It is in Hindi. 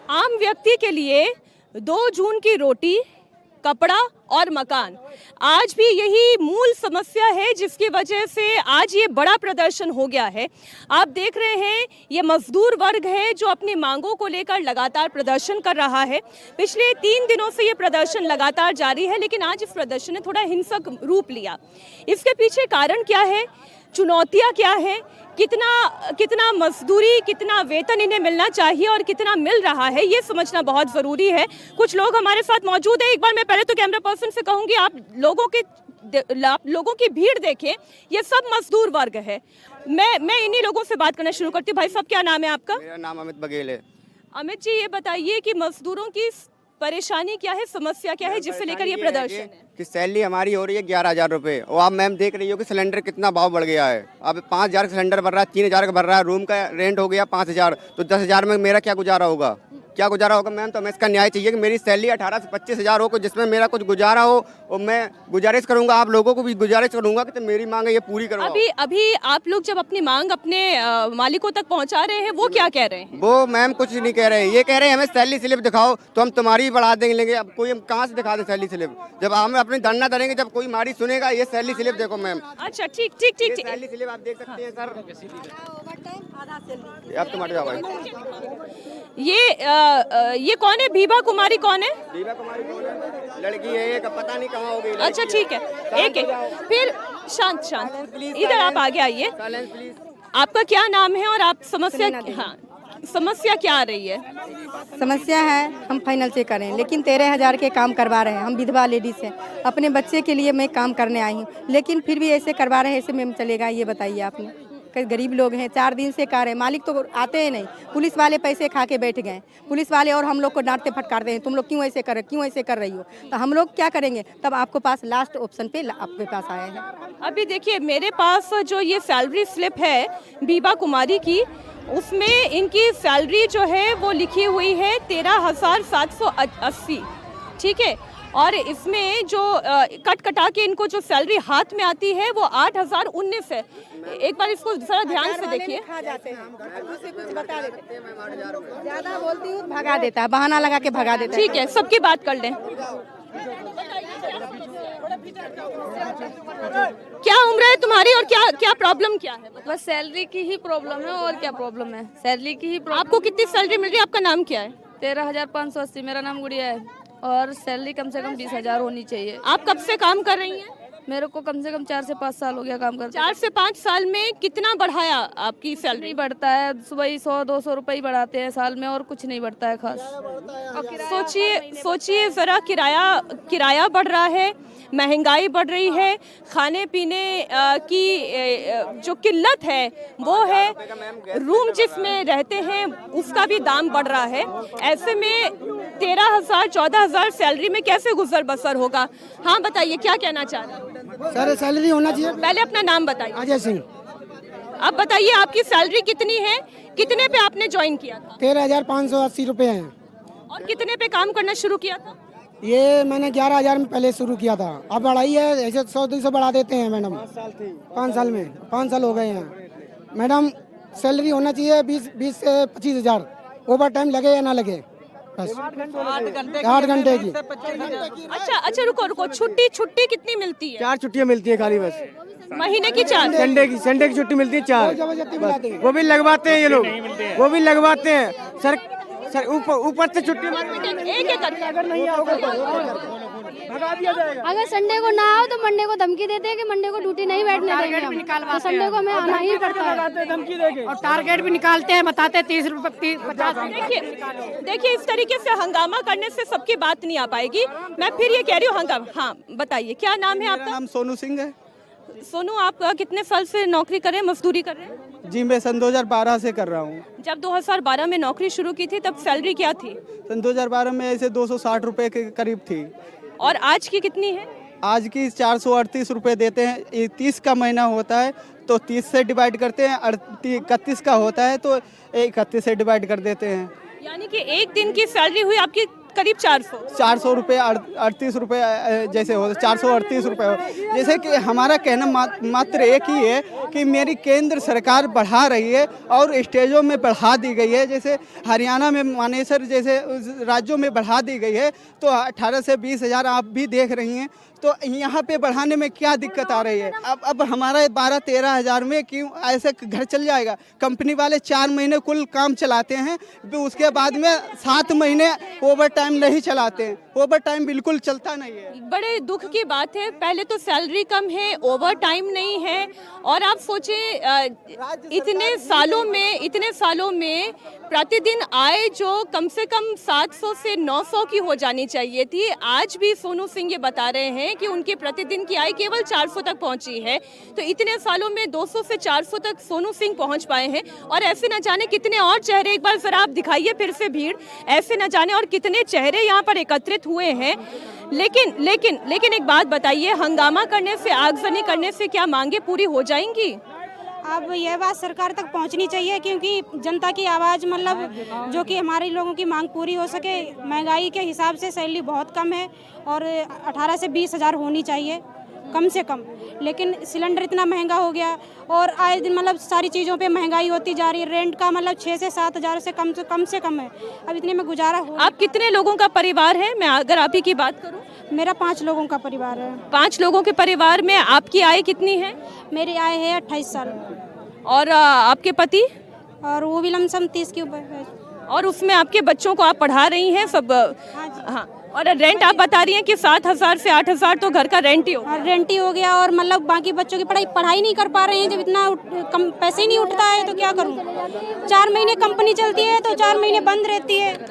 आम व्यक्ति के लिए 2 जून की रोटी, कपड़ा और मकान आज भी यही मूल समस्या है, जिसकी वजह से आज ये बड़ा प्रदर्शन हो गया है। आप देख रहे हैं ये मजदूर वर्ग है जो अपनी मांगों को लेकर लगातार प्रदर्शन कर रहा है। पिछले 3 दिनों से ये प्रदर्शन लगातार जारी है, लेकिन आज इस प्रदर्शन ने थोड़ा हिंसक रूप लिया। इसके पीछे कारण क्या है, चुनौतियाँ क्या है, कितना मजदूरी, कितना वेतन इन्हें मिलना चाहिए और कितना मिल रहा है, ये समझना बहुत ज़रूरी है। कुछ लोग हमारे साथ मौजूद है। एक बार मैं पहले तो कैमरा पर्सन से कहूँगी, आप लोगों की भीड़ देखें, ये सब मजदूर वर्ग है। मैं इन्हीं लोगों से बात करना शुरू करती हूँ। भाई साहब, क्या नाम है आपका? मेरा नाम अमित बघेल है। अमित जी, ये बताइए कि मजदूरों की परेशानी क्या है, समस्या क्या है, जिससे लेकर ये प्रदर्शन है? कि सैलरी हमारी हो रही है 11,000 रुपये, और आप मैम देख रही हो कि सिलेंडर कितना भाव बढ़ गया है। अब 5,000 का सिलेंडर भर रहा है, 3,000 का भर रहा है, रूम का रेंट हो गया 5,000, तो 10,000 में मेरा क्या गुजारा होगा? क्या गुजारा होगा मैम? तो हमें इसका न्याय चाहिए कि मेरी सैलरी 18 से 25,000 हो, जिसमें मेरा कुछ गुजारा हो। और मैं गुजारिश करूंगा, आप लोगों को भी गुजारिश करूंगा कि तो मेरी मांग है ये पूरी करो। अभी आप लोग जब अपनी मांग अपने मालिकों तक पहुंचा रहे हैं, वो क्या कह रहे हैं? वो मैम कुछ नहीं कह रहे हैं, ये कह रहे हैं हमें सैलरी स्लिप दिखाओ तो हम तुम्हारी भी बढ़ा देंगे। अब कोई हम कहाँ से दिखा दें सैलरी स्लिप? जब हम अपनी धरना करेंगे, जब कोई हमारी सुनेगा, ये सैलरी स्लिप देखो मैम। अच्छा, ठीक। सैलरी स्लिप आप देख सकते हैं सर। अब तुम्हारे जाओ भाई। ये कौन है? बीबा कुमारी कौन है? बीबा कुमारी कौन है? लड़की है, एक पता नहीं कहाँ हो गई। अच्छा, ठीक है, एक फिर शांत इधर आप आगे आइए। आपका क्या नाम है और आप समस्या क्या आ रही है? समस्या है, हम फाइनल से करें, लेकिन 13,000 के काम करवा रहे हैं। हम विधवा लेडीज हैं, अपने बच्चे के लिए मैं काम करने आई हूँ, लेकिन फिर भी ऐसे करवा रहे हैं। ऐसे में चलेगा? ये बताइए आपने। कई गरीब लोग हैं, 4 दिन से कर रहे हैं, मालिक तो आते ही नहीं। पुलिस वाले पैसे खा के बैठ गए, पुलिस वाले, और हम लोग को डांटते फटकारते हैं, तुम लोग क्यों ऐसे कर रही हो? तो हम लोग क्या करेंगे? तब आपके पास लास्ट ऑप्शन पे आपके पास आए हैं। अभी देखिए, मेरे पास जो ये सैलरी स्लिप है बीबा कुमारी की, उसमें इनकी सैलरी जो है वो लिखी हुई है 13,780, ठीक है। और इसमें जो कटा के इनको जो सैलरी हाथ में आती है वो 8,019 है। एक बार इसको जरा ध्यान से देखिए। ज्यादा बोलती हूँ, भगा देता है, बहाना लगा के भगा देता है। ठीक है, सबकी बात कर लें। क्या उम्र है तुम्हारी और क्या प्रॉब्लम क्या है? बस सैलरी की ही प्रॉब्लम है, और क्या प्रॉब्लम है? सैलरी की ही प्रॉब्लम। आपको कितनी सैलरी मिल रही है? आपका नाम क्या है? 13,580। मेरा नाम गुड़िया है, और सैलरी कम से कम 20,000 होनी चाहिए। आप कब से काम कर रही हैं? मेरे को कम से कम 4 से 5 साल हो गया काम करते। 4 से 5 साल में कितना बढ़ाया आपकी सैलरी? नहीं बढ़ता है, सुबह ही 100-200 रुपये ही बढ़ाते हैं साल में, और कुछ नहीं बढ़ता है खास। सोचिए जरा, किराया बढ़ रहा है, महंगाई बढ़ रही है, खाने पीने की जो किल्लत है वो है, रूम जिसमें रहते हैं उसका भी दाम बढ़ रहा है। ऐसे में 13,000-14,000 सैलरी में कैसे गुजर बसर होगा? हाँ बताइए, क्या कहना चाह रहे हैं? सर सैलरी होना चाहिए। पहले अपना नाम बताइए। अजय सिंह। अब बताइए, आपकी सैलरी कितनी है? कितने पे आपने ज्वाइन किया था? 13,580 रुपये हैं। और कितने पे काम करना शुरू किया था? ये मैंने 11,000 में पहले शुरू किया था, अब बढ़ाई है। ऐसे 100-200 बढ़ा देते हैं मैडम। 5 साल में 5 साल हो गए हैं मैडम। सैलरी होना चाहिए 20 से 25,000। ओवर टाइम लगे या ना लगे, बस 8 घंटे की। अच्छा, रुको। छुट्टी कितनी मिलती है? 4 छुट्टियां मिलती है खाली, बस महीने की 4। संडे की छुट्टी मिलती है 4। वो भी लगवाते हैं ये लोग, वो भी लगवाते हैं सर ऊपर से छुट्टी एक अगर नहीं आओगे तो भगा दिया जाएगा। अगर संडे को ना आओ तो मंडे को धमकी देते हैं कि मंडे को ड्यूटी नहीं बैठने देंगे हम, तो संडे को हमें आना ही पड़ता है। धमकी देके और टारगेट भी निकालते हैं, बताते हैं 30 रुपये 50। देखिए, इस तरीके से हंगामा करने से सबकी बात नहीं आ पाएगी। मैं फिर ये कह रही हूँ हंगामा। हाँ बताइए, क्या नाम है आपका? नाम सोनू सिंह है। सोनू, आप कितने साल से नौकरी कर रहे हैं, मजदूरी कर रहे हैं? जी, मैं सन 2012 से कर रहा हूँ। जब 2012 में नौकरी शुरू की थी तब सैलरी क्या थी? सन 2012 में ऐसे 260 रुपए के करीब थी। और आज की कितनी है? आज की 438 रुपए देते हैं। 30 का महीना होता है तो 30 से डिवाइड करते हैं, 31 का होता है तो 31 से डिवाइड कर देते हैं। यानी कि एक दिन की सैलरी हुई आपकी करीब 400। 400 रुपये 38 रुपये जैसे हो 438 रुपये हो। जैसे कि हमारा कहना मात्र एक ही है कि मेरी केंद्र सरकार बढ़ा रही है और स्टेजों में बढ़ा दी गई है। जैसे हरियाणा में मानेसर जैसे राज्यों में बढ़ा दी गई है, तो 18 से 20 हज़ार आप भी देख रही हैं। तो यहाँ पे बढ़ाने में क्या दिक्कत आ रही है? अब हमारा 12-13 हज़ार में क्यों ऐसे घर चल जाएगा? कंपनी वाले 4 महीने कुल काम चलाते हैं, उसके बाद में 7 महीने ओवर टाइम नहीं चलाते हैं। ओवर टाइम बिल्कुल चलता नहीं है। बड़े दुख की बात है, पहले तो सैलरी कम है, ओवर टाइम नहीं है। और आप सोचें इतने सालों में प्रतिदिन आय जो कम से कम 700 से 900 की हो जानी चाहिए थी, आज भी सोनू सिंह ये बता रहे हैं कि उनके प्रतिदिन की आय केवल 400 तक पहुंची है। तो इतने सालों में 200 से 400 तक सोनू सिंह पहुंच पाए हैं। और ऐसे न जाने कितने और चेहरे, एक बार जरा आप दिखाइए फिर से भीड़, ऐसे न जाने और कितने चेहरे यहाँ पर एकत्रित हुए हैं। लेकिन एक बात बताइए, हंगामा करने से, आगजनी करने से क्या मांगे पूरी हो जाएंगी? अब यह बात सरकार तक पहुंचनी चाहिए, क्योंकि जनता की आवाज़ मतलब जो कि हमारे लोगों की मांग पूरी हो सके। महंगाई के हिसाब से सैलरी बहुत कम है और 18 से 20 हज़ार होनी चाहिए कम से कम। लेकिन सिलेंडर इतना महंगा हो गया और आए दिन मतलब सारी चीज़ों पे महंगाई होती जा रही है। रेंट का मतलब 6 से 7 हज़ार से कम है। अब इतने में गुजारा हो। आप कितने लोगों का परिवार है? मैं अगर आप ही की बात करूं, मेरा 5 लोगों का परिवार है। 5 लोगों के परिवार में आपकी आय कितनी है? मेरी आय है 28 साल। और आपके पति? और वो भी लमसम 30 के ऊपर है। और उसमें आपके बच्चों को आप पढ़ा रही हैं सब? हाँ। और रेंट आप बता रही हैं कि 7,000 से 8,000 तो घर का रेंट ही हो। रेंट ही हो गया और मतलब बाकी बच्चों की पढ़ाई नहीं कर पा रहे हैं। जब इतना कम पैसे ही नहीं उठता है तो क्या करूं? 4 महीने कंपनी चलती है तो 4 महीने बंद रहती है।